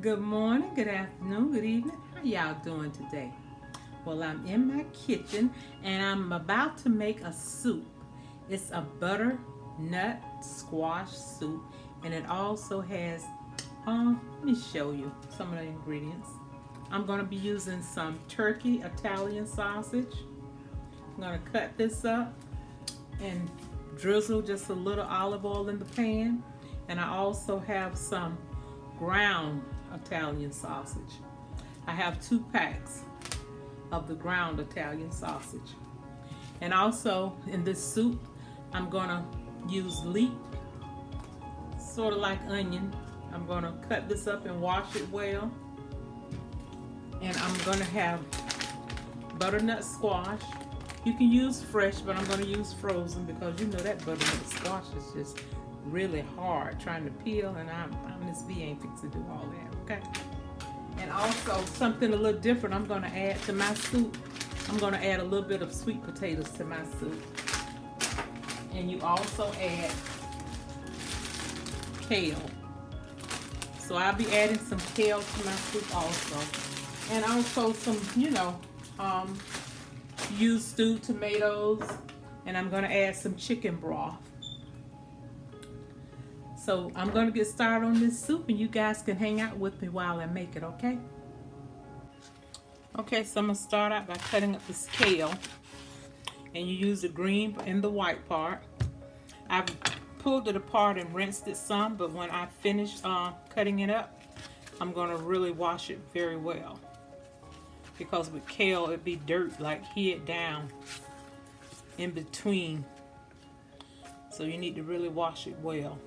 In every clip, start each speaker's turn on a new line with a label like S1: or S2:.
S1: Good morning, good afternoon, good evening. How y'all doing today? Well, I'm in my kitchen and I'm about to make a soup. It's a butternut squash soup and it also has let me show you some of the ingredients. I'm going to be using some turkey Italian sausage. I'm going to cut this up and drizzle just a little olive oil in the pan. And I also have some ground Italian sausage. I have 2 packs of the ground Italian sausage. And also in this soup, I'm gonna use leek, sort of like onion. I'm gonna cut this up and wash it well. And I'm gonna have butternut squash. You can use fresh, but I'm gonna use frozen because you know that butternut squash is just really hard trying to peel, and I'm Miss B ain't fixing to do all that, okay? And also something a little different I'm gonna add to my soup. I'm gonna add a little bit of sweet potatoes to my soup. And you also add kale. So I'll be adding some kale to my soup also. And also some, used stewed tomatoes. And I'm gonna add some chicken broth. So I'm gonna get started on this soup and you guys can hang out with me while I make it, okay? Okay, so I'm gonna start out by cutting up this kale. And you use the green and the white part. I've pulled it apart and rinsed it some, but when I finish cutting it up, I'm gonna really wash it very well. Because with kale, it'd be dirt like hid down in between. So you need to really wash it well.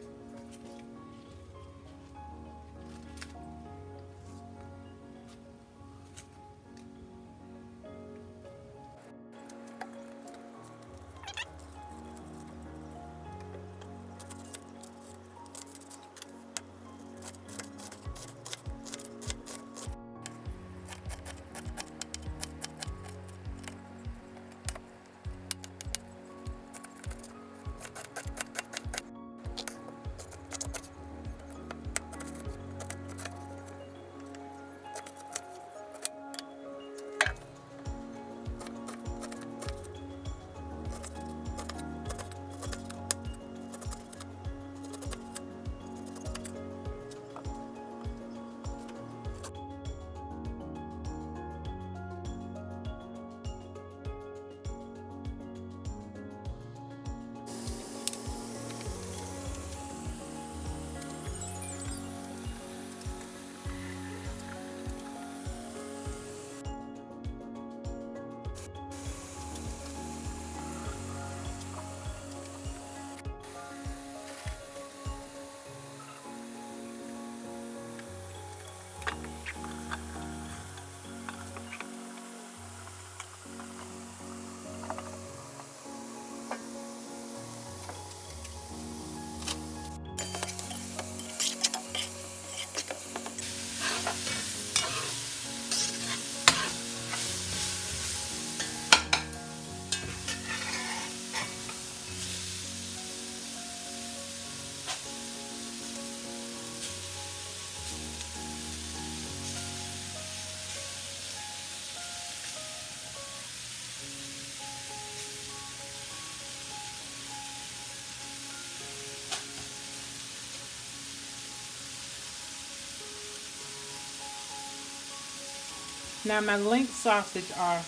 S1: Now my link sausage are,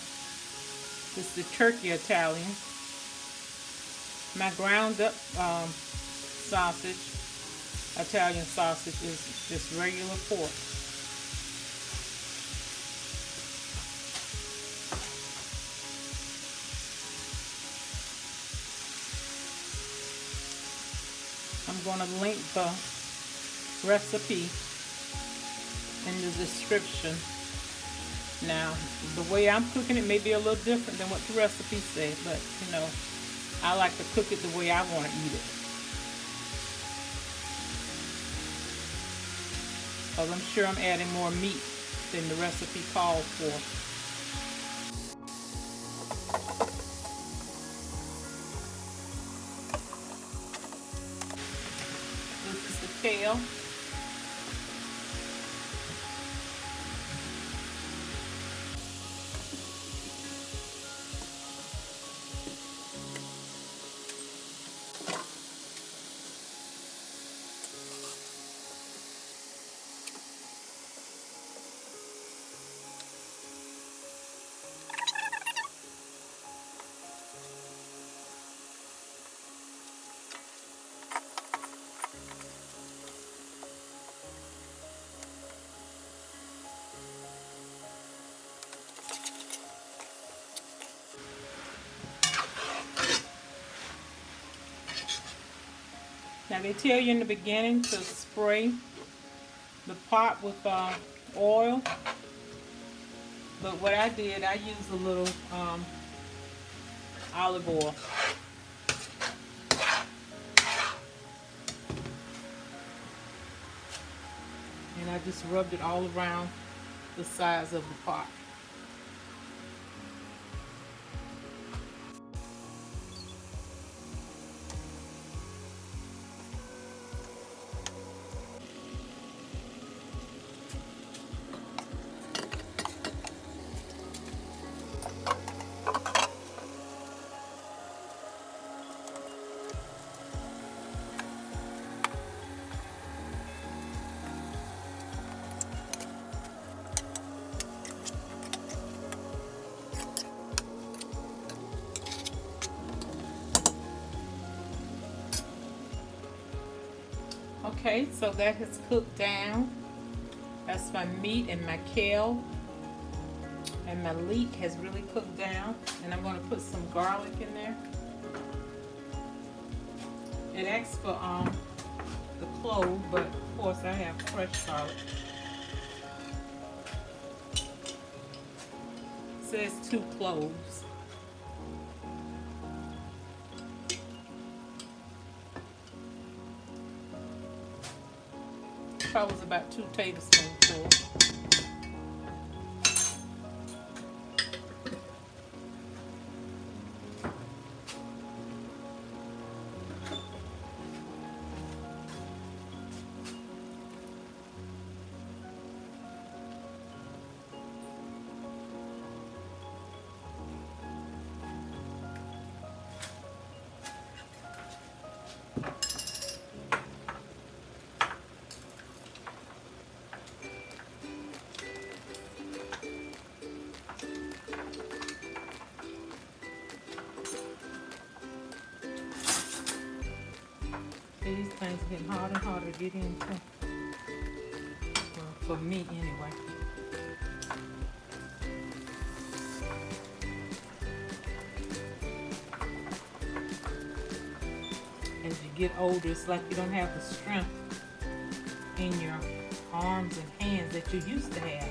S1: this is the turkey Italian. My ground up sausage, Italian sausage, is just regular pork. I'm going to link the recipe in the description. Now, the way I'm cooking it may be a little different than what the recipe said, but I like to cook it the way I want to eat it. Because I'm sure I'm adding more meat than the recipe called for. This is the kale. Now they tell you in the beginning to spray the pot with oil, but what I did, I used a little olive oil. And I just rubbed it all around the sides of the pot. Okay, so that has cooked down. That's my meat and my kale. And my leek has really cooked down. And I'm going to put some garlic in there. It asks for the clove, but of course I have fresh garlic. It says 2 cloves. Probably was about 2 tablespoonfuls. These things are getting harder and harder to get into. Well, for me anyway. As you get older, it's like you don't have the strength in your arms and hands that you used to have.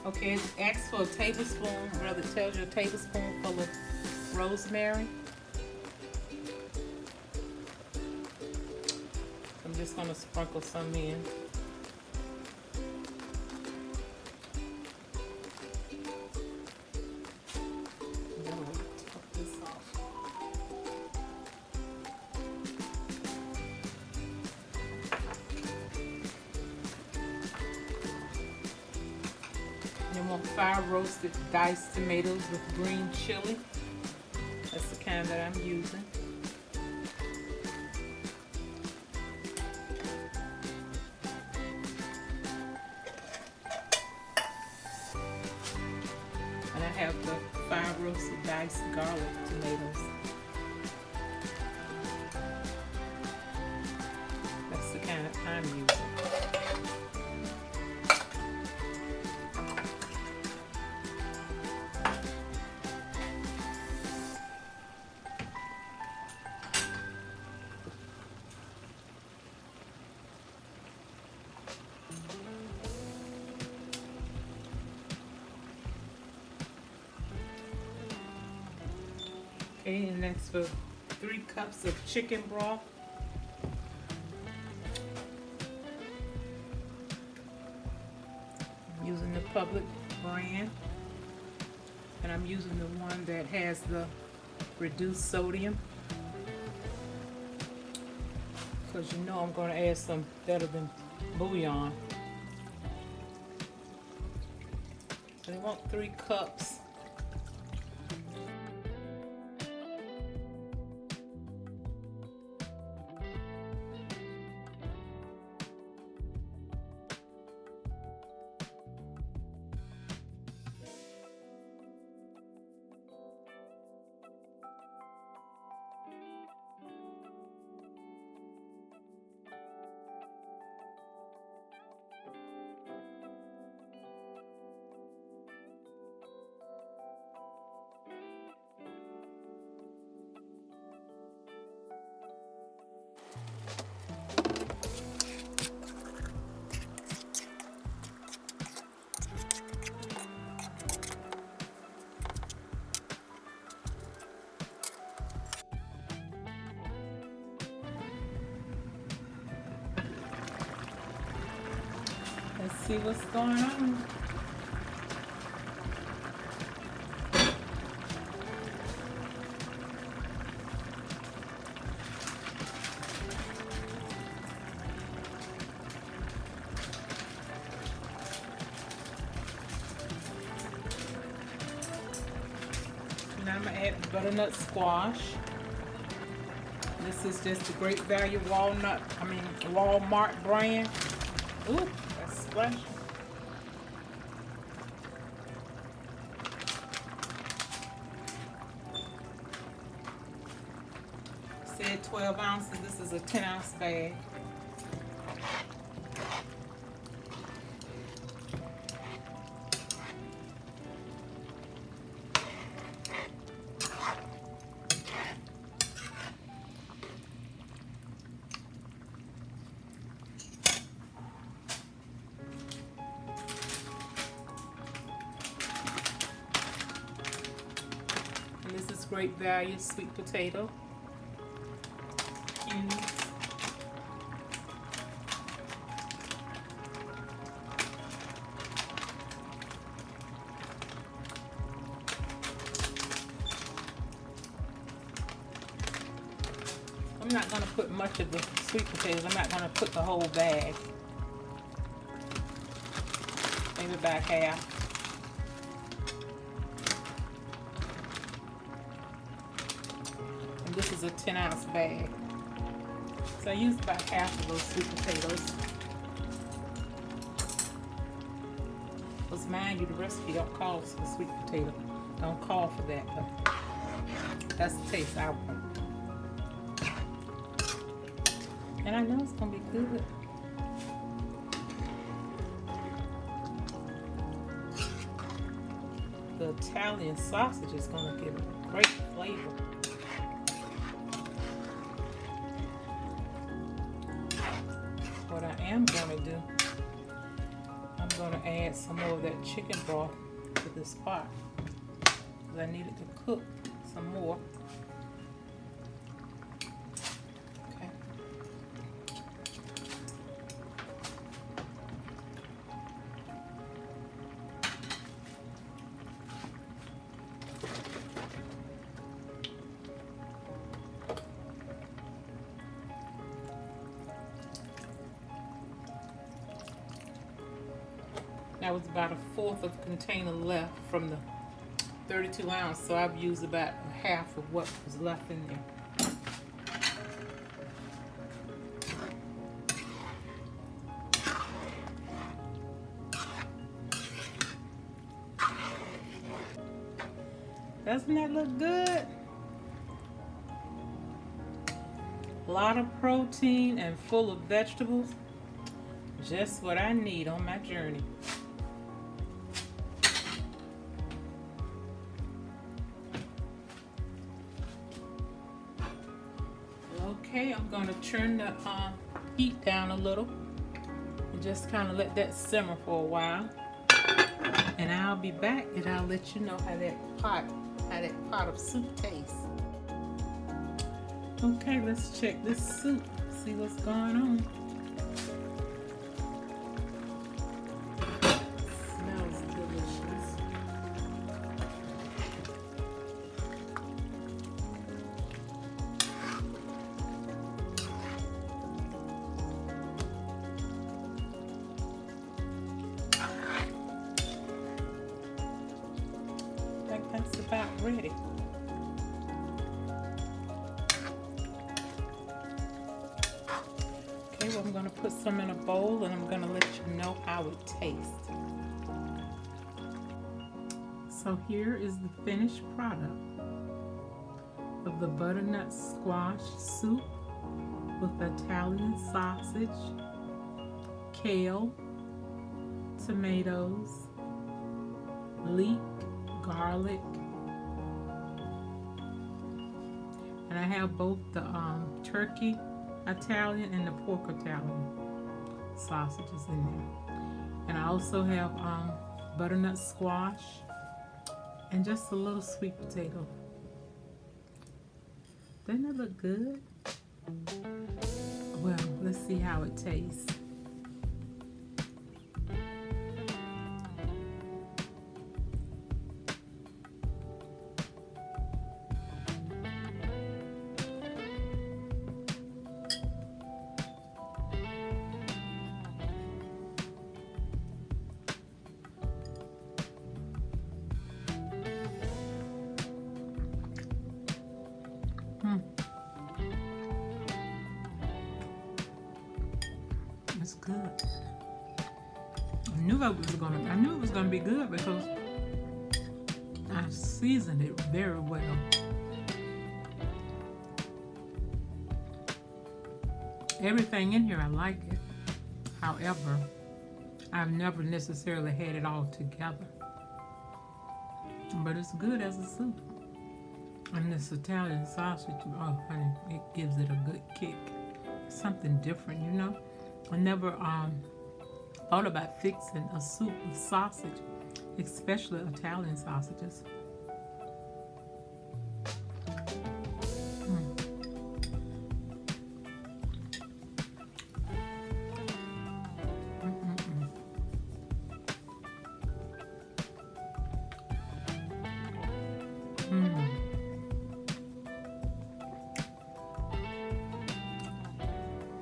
S1: Okay, it asks for a tablespoon, rather it tells you a tablespoonful of rosemary. I'm just going to sprinkle some in. Top this off. You want 5 roasted diced tomatoes with green chili. That's the kind that I'm using. And I have the 5 roasted diced garlic tomatoes. That's the kind that I'm using. Okay, and that's for 3 cups of chicken broth. I'm using the Public brand, and I'm using the one that has the reduced sodium, because you know I'm going to add some better than bouillon. So I want 3 cups. Let's see what's going on. Now I'm going to add the butternut squash. This is just the Great Value Walmart brand. Ooh, that's splashing. Said 12 ounces. This is a 10-ounce bag. And this is Great Value sweet potato cubes. I'm not going to put much of the sweet potatoes. I'm not going to put the whole bag. Maybe about half. And this is a 10-ounce bag. So I used about half of those sweet potatoes. Because mind you, the recipe don't call for sweet potato. Don't call for that, but that's the taste I want. And I know it's gonna be good. The Italian sausage is gonna give it a great flavor. What I am gonna do, I'm gonna add some more of that chicken broth to this pot because I need it to cook some more. Okay. That was about a fourth of the container left from the 32 ounce, so I've used about half of what was left in there. Doesn't that look good? A lot of protein and full of vegetables. Just what I need on my journey. Okay, I'm going to turn the heat down a little and just kind of let that simmer for a while. And I'll be back and I'll let you know how that pot of soup tastes. Okay, let's check this soup, see what's going on. Smells delicious. I think that's about ready. Okay, well, I'm going to put some in a bowl and I'm going to let you know how it tastes. So here is the finished product of the butternut squash soup with Italian sausage, kale, tomatoes, leek, garlic, and I have both the turkey Italian and the pork Italian sausages in there. And I also have butternut squash and just a little sweet potato. Doesn't that look good? Well, let's see how it tastes. It's good. I knew it was gonna be good because I seasoned it very well. Everything in here, I like it. However, I've never necessarily had it all together. But it's good as a soup. And this Italian sausage, oh honey, it gives it a good kick. Something different, you know? I never thought about fixing a soup with sausage, especially Italian sausages.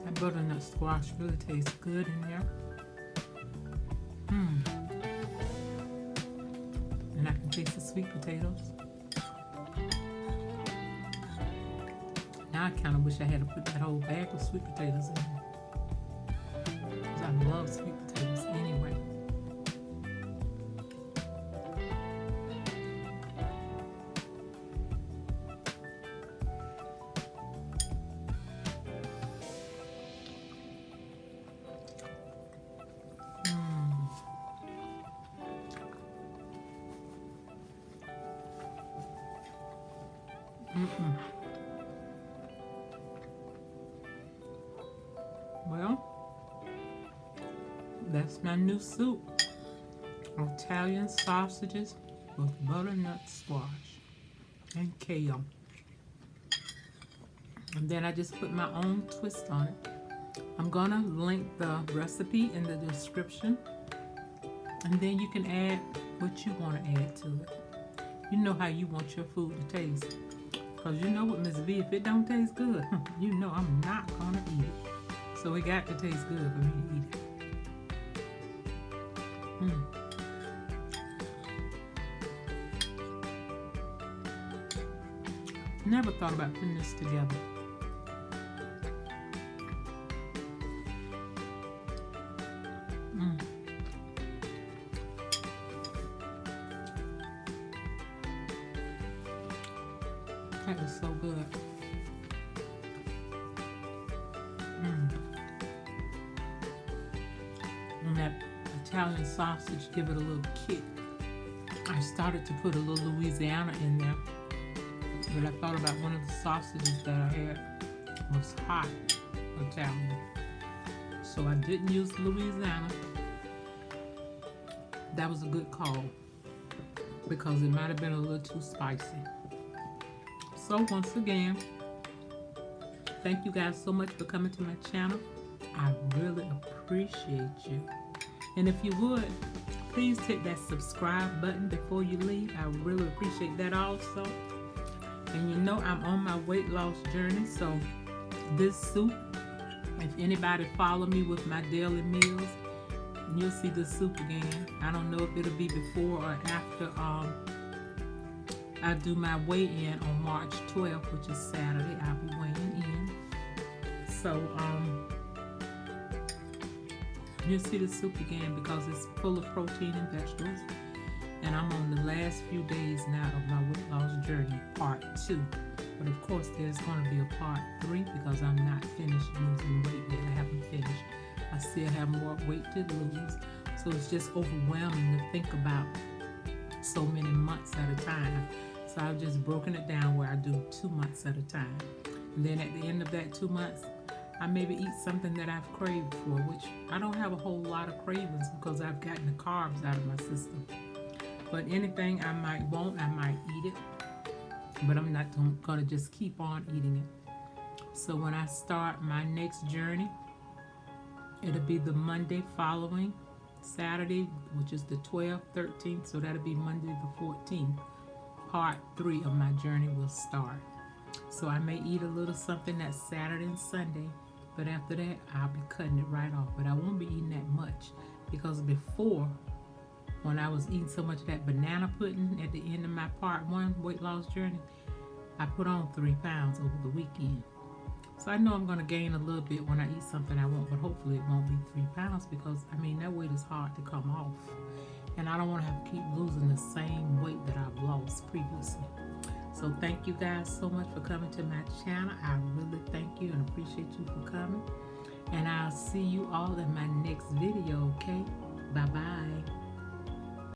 S1: That butternut squash really tastes good in there. And I can taste the sweet potatoes. Now I kind of wish I had to put that whole bag of sweet potatoes in there. Because I love sweet potatoes anyway. Well, that's my new soup. Italian sausages with butternut squash and kale. And then I just put my own twist on it. I'm gonna link the recipe in the description. And then you can add what you want to add to it. You know how you want your food to taste. Because you know what, Miss V, if it don't taste good, you know I'm not gonna eat it. So it got to taste good for me to eat it. Never thought about putting this together. That is so good. And that Italian sausage give it a little kick. I started to put a little Louisiana in there, but I thought about one of the sausages that I had was hot Italian. So I didn't use Louisiana. That was a good call because it might have been a little too spicy. So once again, thank you guys so much for coming to my channel. I really appreciate you. And if you would, please hit that subscribe button before you leave. I really appreciate that also. And you know I'm on my weight loss journey, so this soup, if anybody follow me with my daily meals, you'll see the soup again. I don't know if it'll be before or after I do my weigh-in on March 12th, which is Saturday. I'll be weighing in. So you'll see the soup again because it's full of protein and vegetables. And I'm on the last few days now of my weight loss journey, part 2. But of course there's going to be a part 3 because I'm not finished losing weight yet. I haven't finished. I still have more weight to lose. So it's just overwhelming to think about so many months at a time. So I've just broken it down where I do 2 months at a time. And then at the end of that 2 months, I maybe eat something that I've craved for, which I don't have a whole lot of cravings because I've gotten the carbs out of my system. But anything I might want, I might eat it. But I'm not gonna just keep on eating it. So when I start my next journey, it'll be the Monday following Saturday, which is the 12th, 13th. So that'll be Monday the 14th. Part 3 of my journey will start. So I may eat a little something that Saturday and Sunday, but after that, I'll be cutting it right off. But I won't be eating that much because before, when I was eating so much of that banana pudding at the end of my part 1 weight loss journey, I put on 3 pounds over the weekend. So I know I'm gonna gain a little bit when I eat something I want, but hopefully it won't be 3 pounds because I mean that weight is hard to come off. And I don't want to have to keep losing the same weight that I've lost previously. So thank you guys so much for coming to my channel. I really thank you and appreciate you for coming. And I'll see you all in my next video, okay? Bye-bye.